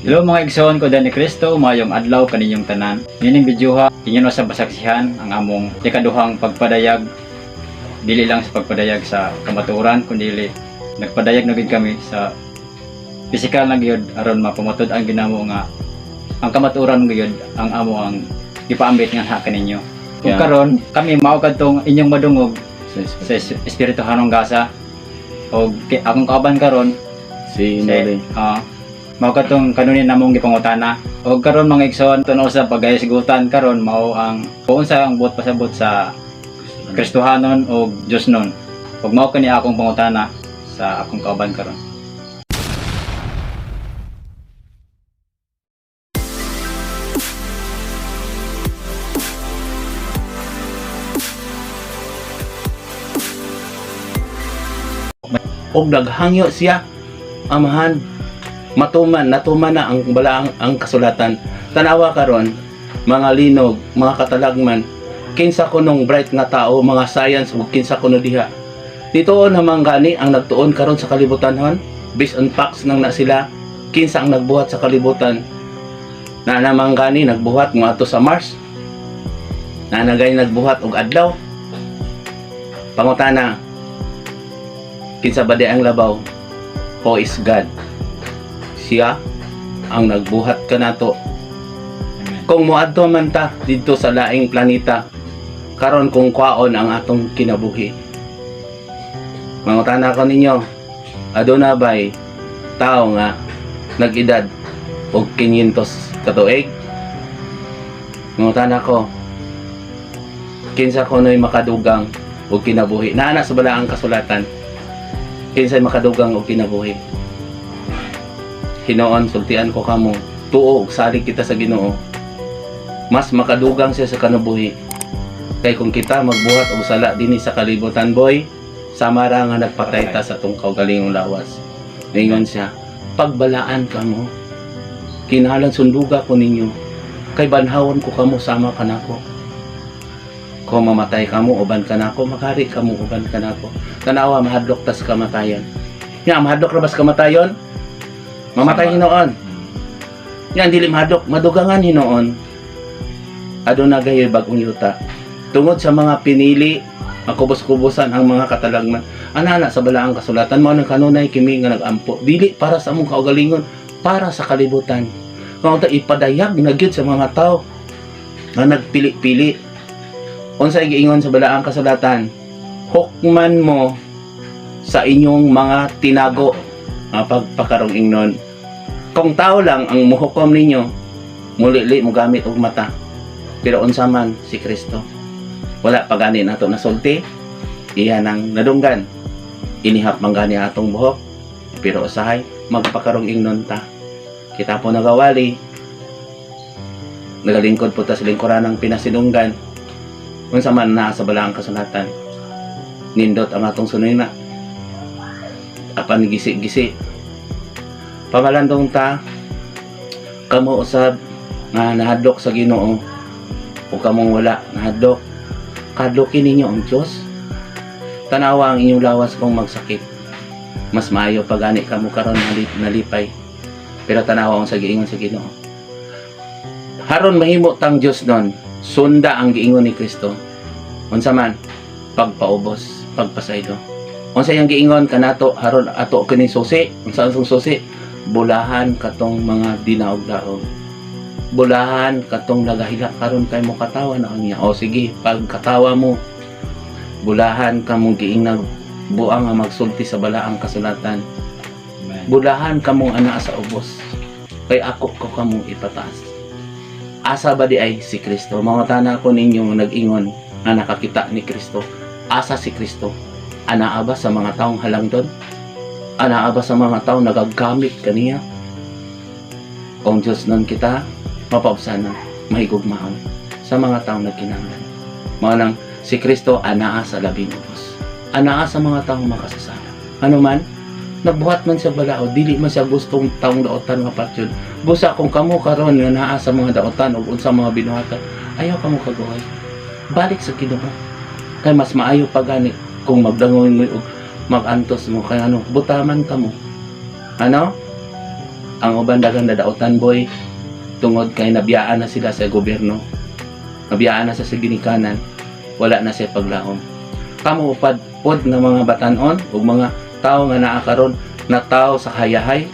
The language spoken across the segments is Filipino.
Hello mga igsoon ko ni Kristo, mayong adlaw kaninyong tanan. Nining bidyuha inyo no sa basaksihan ang among ikaduhang pagpadayag, dili lang sa pagpadayag sa kamatuoran kundi nagpadayag na gid kami sa pisikal na gyud aron mapamatod ang ginamo nga ang kamatuoran gyud ang amo ang gipaambit nga ha kaninyo. Kung Yeah. karon kami mao kadtong inyong madungog Sa sa espirituhanong gasa o akong kauban karon si Nori. mao katong kanunin namong gipangutana og karon mga igsoon tunaw sa pagayasigutan karon mao ang kung unsa ang buot pasabot sa Kristohanon o Dios nun ug mao kani akong pangutana sa akong kauban karon. Og naghangyo siya, amahan, natuman na ang balaang ang kasulatan. Tanawa karon, mga linog, mga katalagman, kinsa kunong bright nga tao, mga science ug kinsa kuno diha. Ditoon namang gani ang nagtuon karon sa kalibutanhon, based on facts nang na sila, kinsa ang nagbuhat sa kalibutan. Na namang gani nagbuhat nga ato sa Mars. Na nagay nagbuhat og adlaw. Pangutana, kinsa ba di ang labaw? Who is God? Siya ang nagbuhat kanato. Kung moadto man ta didto sa laing planeta, karon kung kwaon ang atong kinabuhi. Mangutana ko ninyo, aduna ba'y tao nga nag-edad og 500 ka tuig? Mangutana ko, kinsa kuno'y makadugang og kinabuhi? Naana sa balaang kasulatan, kinsay makadugang og kinabuhi. Hinoon, sultian ko kamo, tuo og salig kita sa Ginoo, mas makadugang siya sa kanabuhi. Kay kung kita magbuhat og sala dinhi sa kalibutan, boy, samara nga nagpatay ta sa atong kaugalingong lawas. Ningon siya, pagbalaan kamo, kinahanglan sunduga ko ninyo, kay banhawon ko kamo sama kanako. Kung mamatay kamo uban kanako, makari kamo uban kanako. Tanawa mahadlok tas kamatayan. Nya mahadlok ra bas kamatayon? Mamatay hinoon. Nya dili mahadlok, madugangan hinoon. Aduna gayoy bag-ong yuta. Tungod sa mga pinili, makubos-kubosan ang mga katalagman. Anana sa balaang kasulatan mao nang kanunay kimi nga nagampo. Dili para sa among kaugalingon, para sa kalibutan. Kung ta ipadayag na gyud sa mga tao nga nagpili-pili. Unsay giingon sa balaang kasulatan? Hukman mo sa inyong mga tinago nga pagpakarong ingnon. Kung tao lang ang muhukom ninyo, mulili mo gamit og mata. Pero unsa man si Kristo, wala pa gani nato nasulti, iya nang nadunggan. Inihap man gani atong buhok, pero usahay magpakarong ingnon ta. Kita po nagawali, nagalingkod po ta sa lingkuran ng pinasinunggan. Unsa man na sa balaang kasulatan, nindot ang atong sunina, apan gisi-gisi. Pamalandong ta, kamo usab nga nahadlok sa Ginoo, o kamong wala nahadlok, kadlokin ninyo ang Diyos. Tanawa ang inyong lawas kung magsakit, mas maayo pagani kamo karon nalipay. Pero tanawa ang sa giingon sa Ginoo. Haron mahimo tang Diyos nun, sunda ang giingon ni Kristo. Unsa man, pagpaubos, pagpasaylo. Unsa yang giingon kanato haron ato kini susi, unsa ang susi? Bulahan katong mga dinaog-daog. Bulahan katong nagahila karon kay mo katawa na niya. O sige, pagkatawa mo, bulahan kamong giingag buang nga magsulti sa balaang kasulatan. Bulahan kamong ana sa ubos. Kay ako ko kamong ipataas. Asa ba di ay si Kristo? Mangutana ko ninyo nag-ingon na nakakita ni Kristo. Asa si Kristo? Anaa ba sa mga taong halangdon? Anaa ba sa mga taong nagagamit kaniya? Kung Diyos nun kita, mapabsana, mahigugmaon sa mga taong nagkinanglan. Manang si Kristo anaa sa labing ubos. Anaa sa mga taong makasasala. Ano man, nagbuhat man siya balao, dili man siya gustong taong daotan nga patyon. Busa kung kamo karon nga naa sa mga daotan o unsa mga binuhatan, ayaw kamo kaguhay. Balik sa Ginoo. Kay mas maayo pa gani kung magdangon mo og mag-antos mo kay ano, butaman ka mo. Ano? Ang uban daghang dadaotan boy tungod kay nabiyaan na sila sa gobyerno. Nabiyaan na sa ginikanan, wala na siya paglaom. Kamo upad pod nga mga batanon ug mga tao nga naa karon na tao sa hayahay.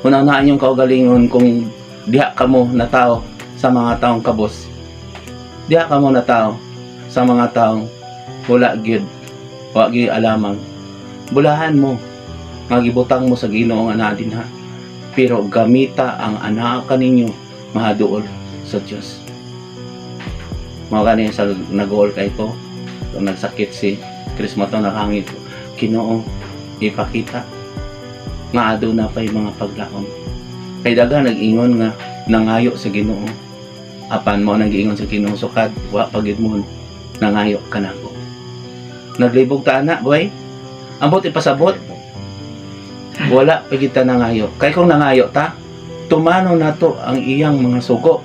Unang inyong kaugalingon kung diha kamo na tao sa mga taong kabos. Diha kamo na tao sa mga taong wala gyud, wa gyud alamang. Bulahan mo, magibutang mo sa Ginoo nga naa dinha. Pero gamita ang anak kaninyo mahaduol sa Dios. Mao gani sa nag-goal kay ko, kung nagsakit si Chris Mato nakangit ko, Ginoo ipakita nga aduna pay mga paglaom. Kay daga nag-ingon nga nangayo sa Ginoo. Apan mo nag-ingon sa Ginoo sukad wa pagid mo nangayo kanako. Naglibog ta ana boy. Ambot ipasabot. Wala pa kita nangayo. Kay kung nangayo ta, tumano na to ang iyang mga sugo.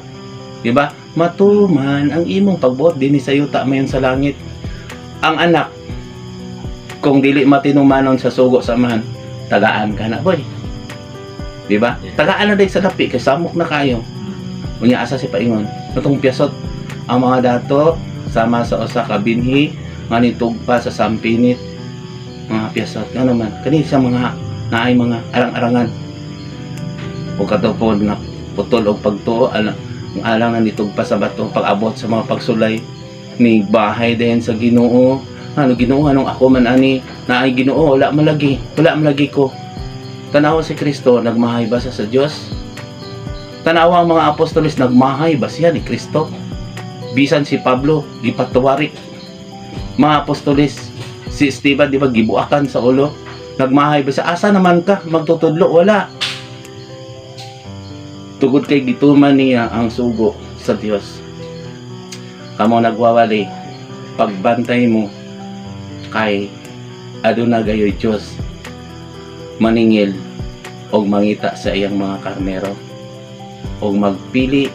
Diba? Matuman ang imong pagbuot dinhi sa yuta mayon sa langit. Ang anak kung dili matinumanon sa sugo samahan, tagaan ka na boy. Diba? Tagaan na day sa lapi kay samok na kayo. Unya asa si paingon. Natong piyasot ang mga dato sama sa usa ka binhi nga nitugpa sa sampinit. Mga piyasot nga naman kani sa mga naay mga arang-arangan o katupod nga putol og pagtuo ang alang na nitugpa sa bato pag-abot sa mga pagsulay ni bahay din sa Ginoo. Ano Ginoo anong ako man ani naay Ginoo wala malagi ko. Tanawa si Kristo nagmahay ba sa Dios? Tanawa ang mga apostoles nagmahay ba siya ni Kristo? Bisan si Pablo gipatuwari mga apostoles, si Esteban di ba gibuakan sa ulo? Nagmahay ba sa asa naman ka magtutudlo? Wala. Tugod kay gituman niya ang sugo sa Dios. Kamo nagwawali pagbantay mo kay aduna gayoy Dios maningil og mangita sa iyang mga karnero og magpili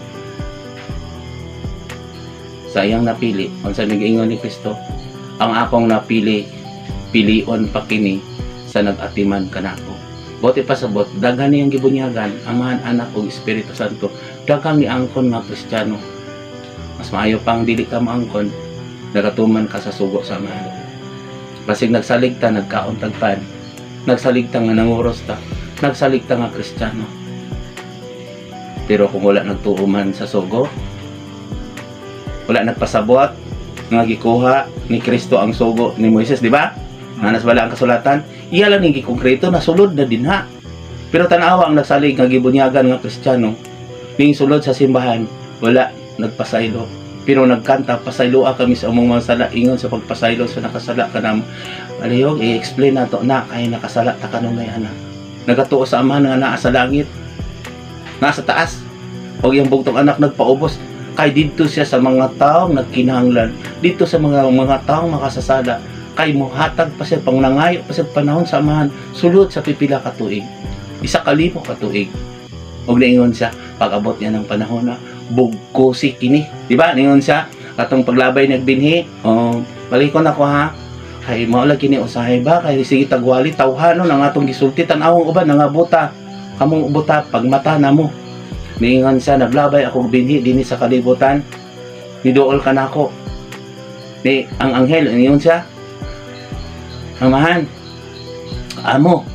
sa iyang napili. Unsa nag-ingon ni Kristo? Ang akong napili pilion pa kini sa nag-atiman kanako. Bote pasabot daghan niyang gibunyagan Amahan, Anak ug Espiritu Santo. Daghang niangkon nga Kristiyano. Mas maayo pang dili ka maangkon, nagatuman ka sa sugo sa Amahan. Basig nagsalig ta nagkaon tagpan. Nagsalig ta nga nanguros ta. Nagsalig ta nga Kristiyano. Pero kung wala nagtuuman sa sugo, wala nagpasabot nga gikuha ni Kristo ang sugo ni Moises, di ba? Anas wala ang kasulatan, iya lang ning konkreto na sulod na dinha. Pero tanawa ang nagsalig nga gibunyagan nga Kristiyano, ning sulod sa simbahan, wala nagpasaylo. Pero nagkanta, pasayloa kami sa among mga sala, ingon sa pagpasaylo sa nakasala kanam. Aliyog, i-explain nato na kay nakasala ta kanunay ana. Nagatuo sa Amahan nga naa sa langit, nasa taas. O yung bugtong anak nagpaubos, kay dito siya sa mga taong nagkinahanglan, dito sa mga taong makasasala. Kay muhatag pa siya pang nangayo pa siya panahon sa Amahan sulod sa pipila ka tuig, 1,000 ka tuig. Og naingon siya pag-abot niya ng panahon na bugkosi kini, di ba? Naingon siya katong paglabay nagbinhi, balikon ako ha, kay mao lang kini usahay ba kay sige tagwali tawhanon ang atong gisulti tan-awong uban nangabuta kamong buta pagmata namo. Naingon siya naglabay ako binhi dinhi sa kalibutan, niduol ka nako. Ni ang anghel naingon siya, Amahan, amo,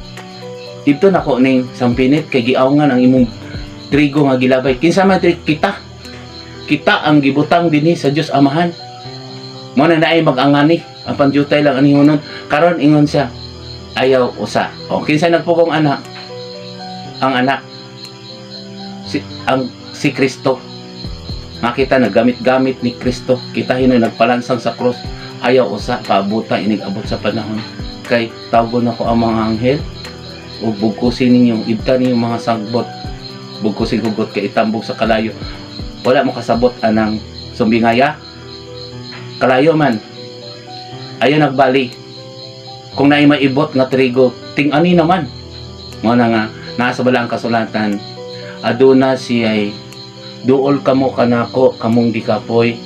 dito na ko ning sampinit kay giawngan ang imong trigo nga gilabay. Kinsa man kita ang gibutang dinhi sa Dios Amahan. Mo na naay mag-angani, ang panjutay lang ani hunon. Karon ingon siya, ayaw usa. O kinsa nagpugong anak? Ang anak si Kristo. Makita naggamit-gamit ni Kristo. Kita hinoy nagpalansang sa krus. Ayaw usa paabuta inig-abot sa panahon. Kay tawgon ako ang mga anghel ug bugkusin ninyong ibta ninyong mga sagbot. Bugkusin hugot kay itambog sa kalayo. Wala mo kasabot anang sumbingaya. Kalayo man. Ayo nagbali. Kung naay maibot nga trigo, ting-ani naman. Mo na nga nasa bala ang kasulatan. Aduna siyay duol kamo kanako kamong dikapoy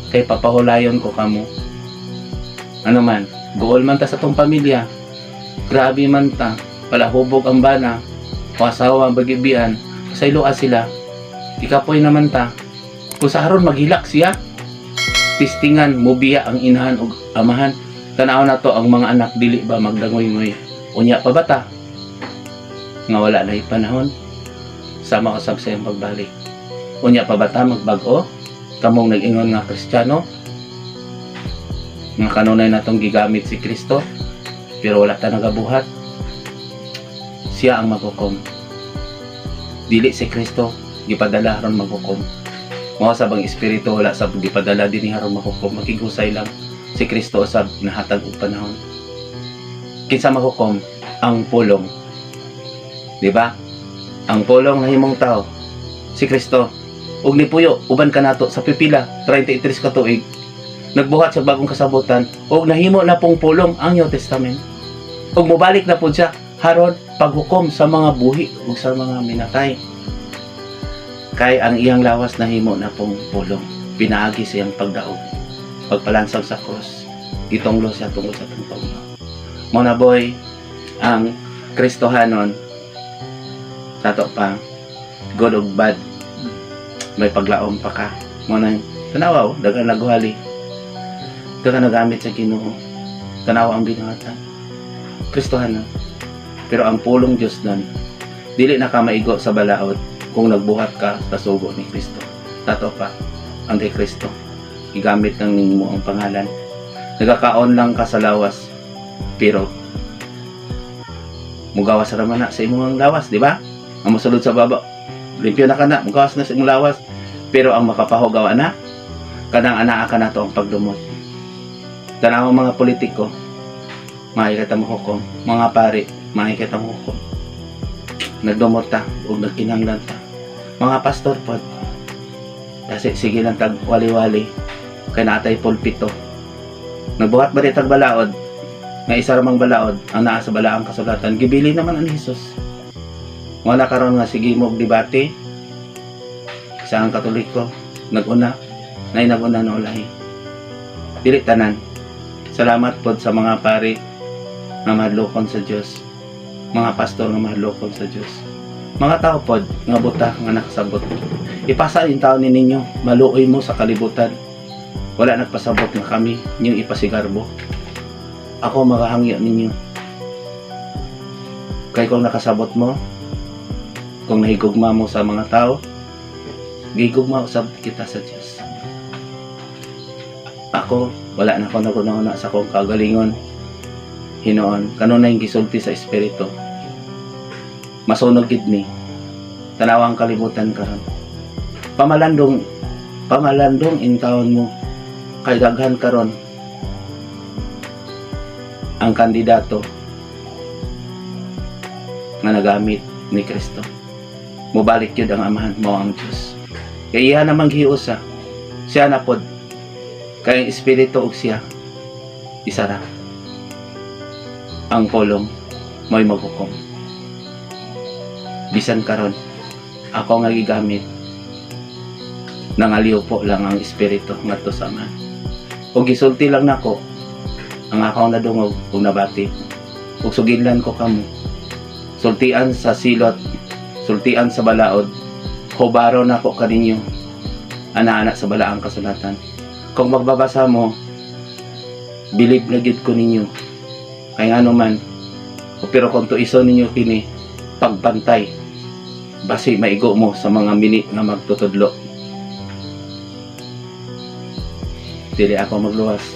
kay papahulayon ko kamo. Ano man, gool man ta sa tong pamilya, grabe man ta, palahubog ang bana, o asawa bagibian pasayloa sila ikapoy naman ta kung sa haron maghilak siya tistingan mubiya ang inahan ug amahan tanaw na to ang mga anak dili ba magdangoy-ngoy unya pa bata nga wala na panahon sama usab sa iyang pagbalik unya pa bata magbag-o kamong nag-ingon nga Kristiyano nga kanunay natong gigamit si Kristo pero wala ta nagabuhat siya ang maghukom dili si Kristo gipadala aron maghukom mao sa bang espiritu wala sa gipadala dinhi aron maghukom makigusay lang si Kristo usab nahatag og panahon kinsa maghukom ang pulong di ba ang pulong nahimong tao si Kristo ug nipuyo uban kanato sa pipila 33 ka tuig nagbuhat sa bagong kasabutan ug nahimo na pong pulong ang New Testament ug mobalik na pud siya haron paghukom sa mga buhi ug sa mga minatay kay ang iyang lawas nahimo na pong pulong pinaagi sa iyang pagdaog pagpalansang sa cross gitonglo siya tungod sa tungtong mo na boy ang Kristohanon tato pa good ug bad may paglaom pa ka mo na tanawa dagan naguhali dagan nagamit sa Ginoo tanawa ang binuhatan Kristohanon pero ang pulong Diyos nun dili na ka maigo sa balaod kung nagbuhat ka sa sugo ni Kristo tato pa ang kay Kristo igamit ng nimo ang pangalan nagakaon lang ka sa lawas pero mugawas ra man na sa imong lawas di ba ang mosulod sa baba limpyo na kana mugawas na sa imong lawas pero ang makapahugawa na kanang anaa ka na to ang pagdumot tanaw mga politiko makikita mo hukom mga pari makikita mo hukom nagdumot ta o nagkinanglan ta mga pastor pod kasi sige lang tag wali-wali kay natay pulpito nagbuhat ba tag balaod nga isa ramang balaod ang naa sa balaang kasulatan gibili naman ang Hesus wala karon nga sige mo og debate sa ang Katoliko naguna nay naguna no lahi dili tanan salamat pod sa mga pari nga mahadlokon sa Dios mga pastor nga mahadlokon sa Dios mga tao pod nga buta nga nakasabot ipasa yung tao ninyo maluoy mo sa kalibutan wala nagpasabot nga kami inyong ipasigarbo ako magahangyo ninyo kay kung nakasabot mo kung nahigugma mo sa mga tao gigugma usab kita sa Dios ako wala na ako nagunahuna sa akong kagalingon hinoon kanunay gisulti sa espiritu masunog gid ni tanawang kalibutan karon pamalandong in taon mo kay daghan karon ang kandidato nga nagamit ni Kristo mobalik yun ang amahan mo ang Diyos kaya iya namang giusa siya na pod kay ang espiritu og siya isara ang pulong may maghukom bisan karon ako nga gigamit nangaliw po lang ang espiritu ngadto sa amahan ug gisulti lang nako ang akong nadungog ug nabati ug suginlan ko kamo sultian sa silot sultian sa balaod hubaro nako kaninyo ana-ana sa balaang kasulatan kung magbabasa mo bilib na gid ko ninyo kay ano man pero kung tuiso ninyo kini pagbantay basi maigo mo sa mga minit nga magtutudlo dili ako magluwas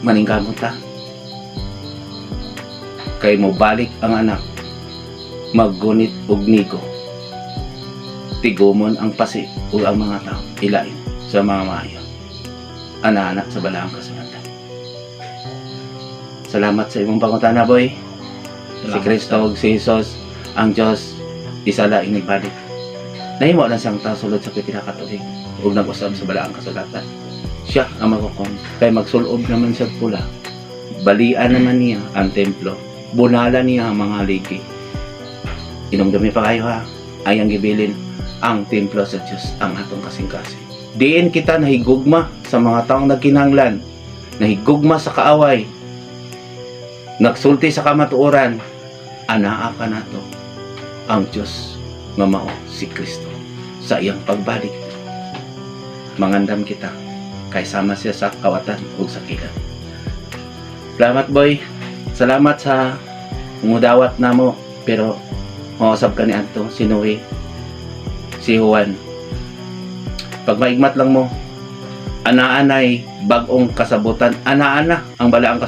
maningkamot ta kay mo balik ang anak maggunit og nigo tigumon ang pasi ug ang mga tao ilain sa mga maayo ana-anak sa balaang kasulatan salamat sa imong pangutana boy si Kristo ug si Jesus ang Dios isa laing nagbalik nahimo lang siyang tao sulod sa pinakatuig ug nag-usab sa balaang kasulatan siya ang maghukom kay magsulob naman siya pula balian naman niya ang templo bunala niya ang mga ligi inumdumi pa kayo ha ayang gibilin ang templo sa Diyos ang atong kasing-kasing diin kita nahigugma sa mga taong nagkinahanglan nahigugma sa kaaway nagsulti sa kamatuoran anaa ka nato ang Diyos nga mao si Kristo sa iyang pagbalik. Mangandam kita kay sama siya sa kawatan ug sakitan. Salamat boy. Salamat sa mudawat namo, pero mausab ka ni adto si Noe, si Juan. Pag maigmat lang mo, ana-anay bag-ong kasabutan, ana-ana ang balaang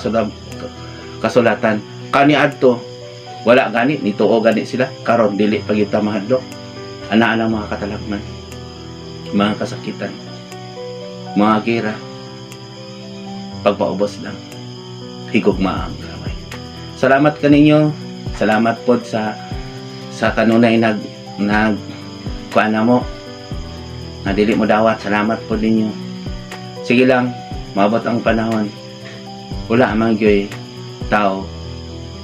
kasulatan. Kani adto wala gani nituo gani sila karon dili pagita mahadlok. Ana-ana mga katalagman, mga kasakitan, mga gira, pagpaubos lang, higugma ang gaway. Salamat kaninyo, salamat po sa kanunay nag kuana mo na dili mo dawat. Salamat po ninyo. Sige lang, maabot ang panahon, wala mang gyoy tao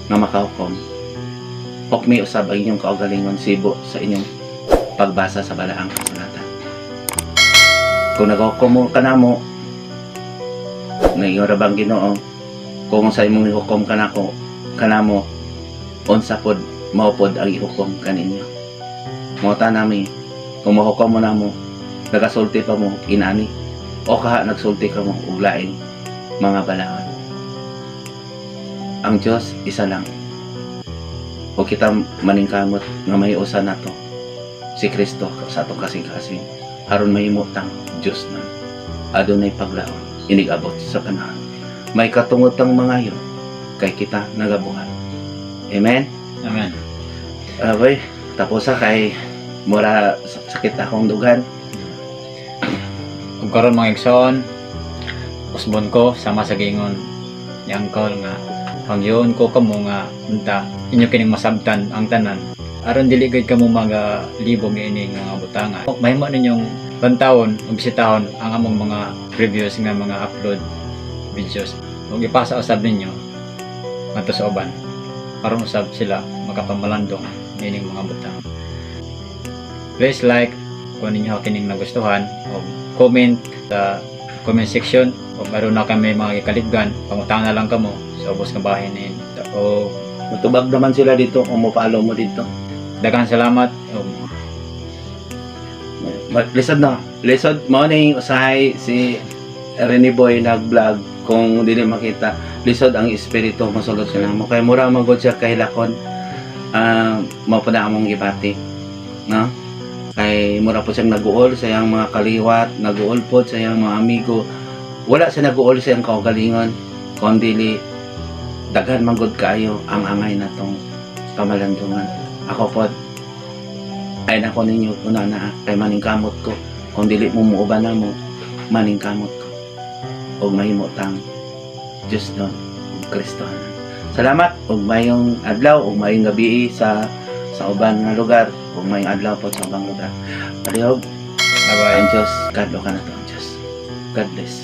nga makahukom. Hukmi usab ang inyong kaugalingon sibo sa inyong pagbasa sa balaang kasulatan. Kung naghukom mo kanamo, ngayon rabang Ginoo, kung sa imong ihukom kanamo, unsa pod mao pod ang ihukom kaninyo. Mota nami, kung mahukom mo namo, nagasulti pa mo inani, o kaha nagsulti ka mo ug laing mga balaod. Ang Diyos isa lang. O kita maningkamot nga may usa nato si Kristo sa atong kasing-kasing aron mahimutang Diyos na adunay paglaom inigabot sa panahon. May katungotang mga yon kay kita nagabuhat. Amen. Amen. Boy, tapos kay mura sakit akong dugan. Kung karon mga igsoon, usbon ko sama sa gingon ni Uncle nga hangyon ko kamo nga unta inyo kining masabtan ang tanan aron dili gid kamo magalibog ini nga butanga. Mahimo ninyong bantawon ug bisitahon ang among mga previous nga mga upload videos ug ipasa usab ninyo ngadto sa uban aron usab sila makapamalandong ining mga butang. Please like kung ninyo kining nagustuhan o comment sa comment section o aron na kami mga kaliggan pangutana lang kamo sa ubos nga bahin ni o Matubag naman sila dito kung mo-follow mo dito. daghang salamat o Lisod na. Lisod morning usahay si Rene Boy nag-vlog kung dili makita. Lisod ang espiritu masulod sa namo. Kay mura magod siya kay lakon. Mao pa na among gibati. No? Kay mura po siyang nag-uol sa iyang mga kaliwat, nag-uol po sa iyang mga amigo. Wala siya nag-uol sa iyang kaugalingon, kundi daghan manggod kaayo ang angay na tong kamalandungan. Ako po ay nako ninyo una na kay maningkamot ko kung dili mo muuban na mo maningkamot ko og mahimo tang Diyos nun ug Kristo. Salamat ug mayong adlaw ug mayong gabi sa uban nga lugar ug mayong adlaw po sa ubang lugar. Palihog. bye-bye. Ang Diyos kadlo ka na to ang Diyos. God bless.